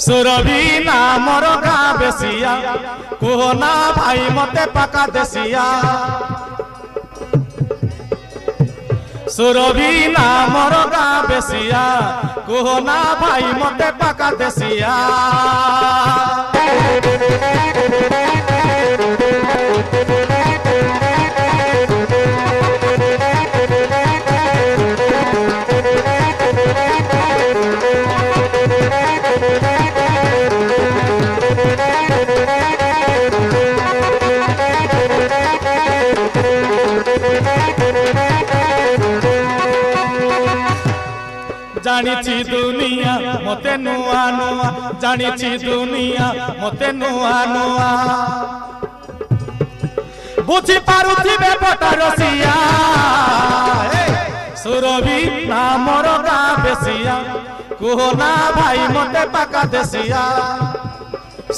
सुरभि नामर गाँ बेसिया कुहना भाई मते पका देसिया सुरभि नामर गाँ बेसिया कुहना भाई मते पका देसिया जानिछि दुनिया मते नुआ नुआ जानिछि दुनिया मते नुआ नुआ बुझी पारुथिबे बटा रसिया सुरभि नामर गाँ बेसिया कुहना भाई मते पका देसिया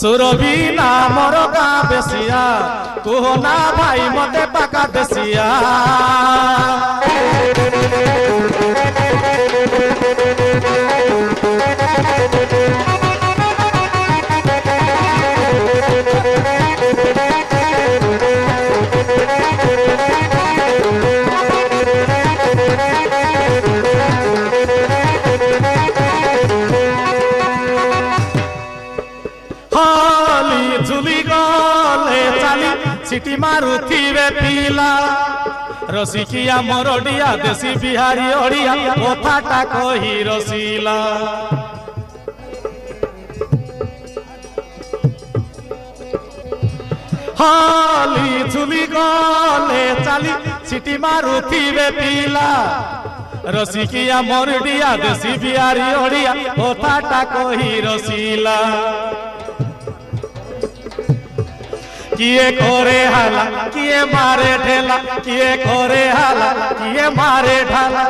सुरभि नामर गाँ बेसिया कुहना भाई मते पका देसिया सिटी मारुथिबे पिला रसिकिया मरडिया देसी बिहारी ओडिया कथाटा कही रसिला हाली झुली गले चाली सिटी मारुथिबे पिला रसिकिया मरडिया देसी बिहारी ओडिया कथाटा कही रसिला किए करे हाला किए मारे ढेला किए करे हाला किए मारे ढाला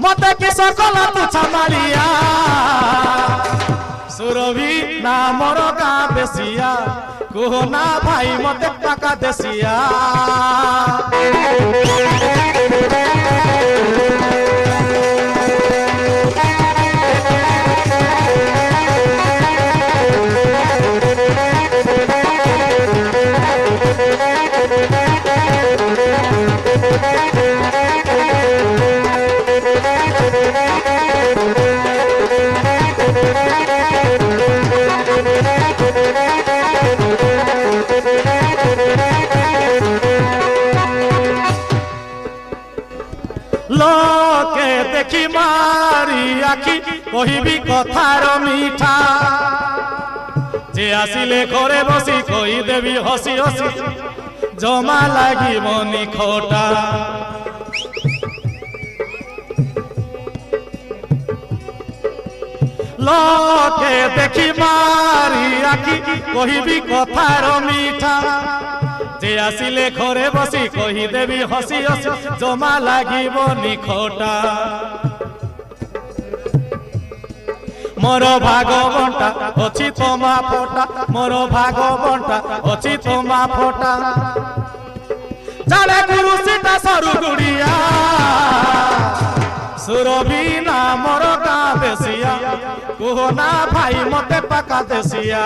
मते कि सकला तू छमालिया सुरभि नामर गाँ बेसिया कुहना भाई मते पका देसिया लोके देखी मारी आखि कहिबी कथार मीठा जे आसिले घरे बसी कही देवी हसी हसी जमा लागिबनी खोटा लोके देखी मारी आखि कहिबी कथार मीठा जे आसिले घरे बसी कही देवी हसी हसी जमा लागिबनी खोटा मोर भाग बंटा अछि तमा फोटा मोर भाग बंटा अछि तमा फोटा जाने गुरु सीता सरू गुड़िया सुरभि नामर गाँ बेसिया कुहना भाई मते पका देसिया